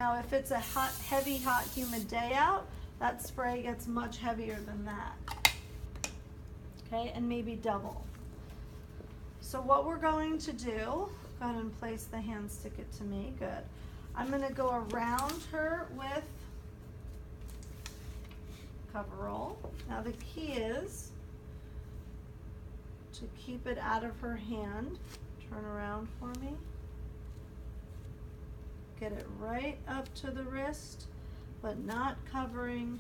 Now if it's a heavy, hot, humid day out, that spray gets much heavier than that. Okay, and maybe double. So what we're going to do, go ahead and place the hand, stick it to me, good. I'm gonna go around her with coverall. Now the key is to keep it out of her hand. Turn around for me. Get it right up to the wrist, but not covering,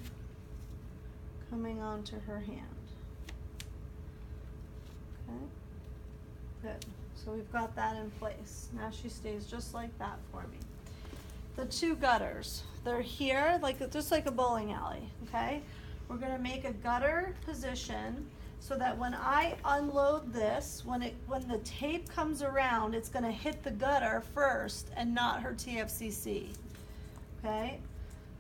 coming onto her hand. Okay, good. So we've got that in place. Now she stays just like that for me. The two gutters, they're here, just like a bowling alley, okay? We're gonna make a gutter position so that when I unload this, when the tape comes around, it's gonna hit the gutter first and not her TFCC, okay?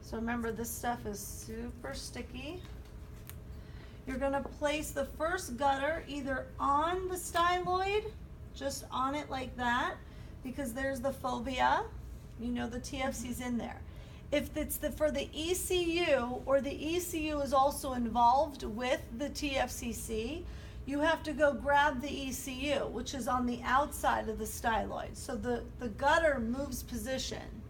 So remember, this stuff is super sticky. You're gonna place the first gutter either on the styloid, just on it like that, because there's the phobia, you know the TFC's in there. If it's for the ECU, or the ECU is also involved with the TFCC, you have to go grab the ECU, which is on the outside of the styloid. So the gutter moves position.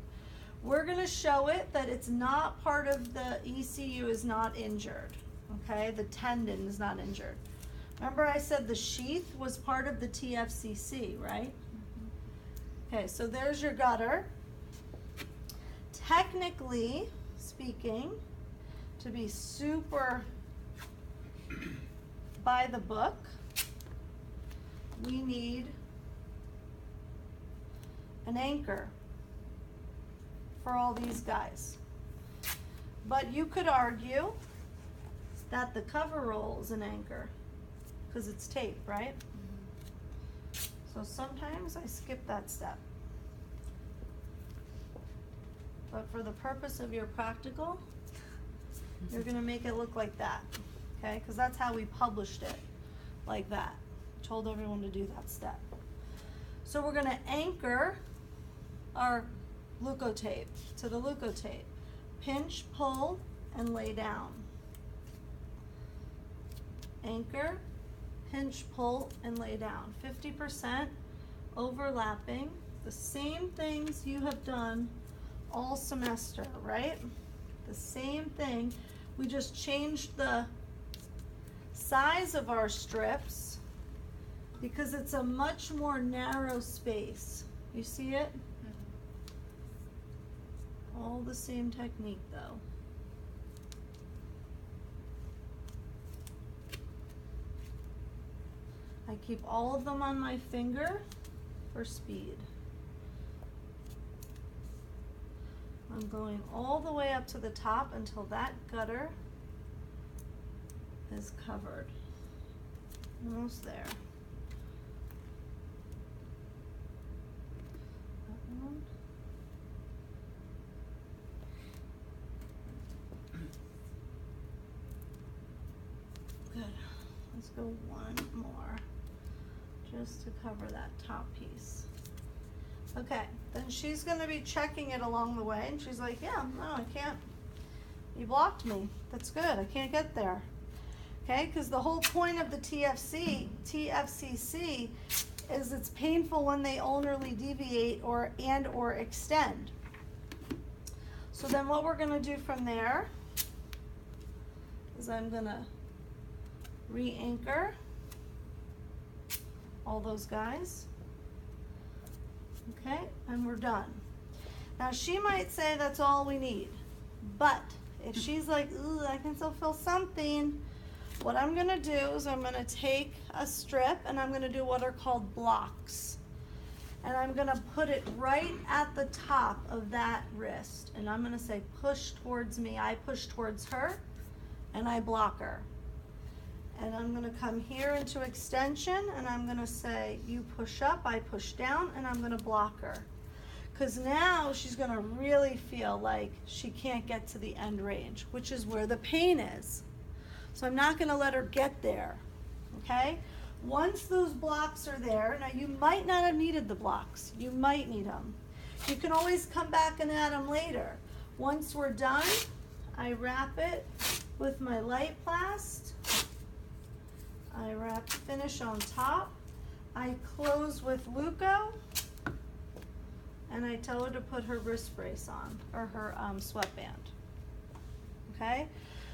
We're gonna show it that it's not part of the ECU, is not injured, okay? The tendon is not injured. Remember I said the sheath was part of the TFCC, right? Okay, so there's your gutter. Technically speaking, to be super by the book, we need an anchor for all these guys. But you could argue that the coverall is an anchor because it's tape, right? So sometimes I skip that step. But for the purpose of your practical, you're gonna make it look like that, okay? Because that's how we published it, like that. Told everyone to do that step. So we're gonna anchor our leukotape to the leukotape. Pinch, pull, and lay down. Anchor, pinch, pull, and lay down. 50% overlapping. The same things you have done all semester, right? The same thing. We just changed the size of our strips because it's a much more narrow space. You see it? All the same technique though. I keep all of them on my finger for speed. I'm going all the way up to the top until that gutter is covered. Almost there. That one. Good. Let's go one more, just to cover that top piece. Okay, then she's gonna be checking it along the way, and she's like, yeah, no, I can't. You blocked me. That's good, I can't get there. Okay, because the whole point of the TFCC is it's painful when they ulnarly deviate or extend. So then what we're gonna do from there is I'm gonna re-anchor all those guys. Okay, and we're done. Now she might say that's all we need, but if she's like, ooh, I can still feel something, what I'm gonna do is I'm gonna take a strip and I'm gonna do what are called blocks. And I'm gonna put it right at the top of that wrist. And I'm gonna say, push towards me. I push towards her and I block her. And I'm gonna come here into extension and I'm gonna say, you push up, I push down, and I'm gonna block her. Because now she's gonna really feel like she can't get to the end range, which is where the pain is. So I'm not gonna let her get there, okay? Once those blocks are there, now you might not have needed the blocks, you might need them. You can always come back and add them later. Once we're done, I wrap it with my light plast. I finish on top. I close with Luco, and I tell her to put her wrist brace on, or her sweatband. Okay?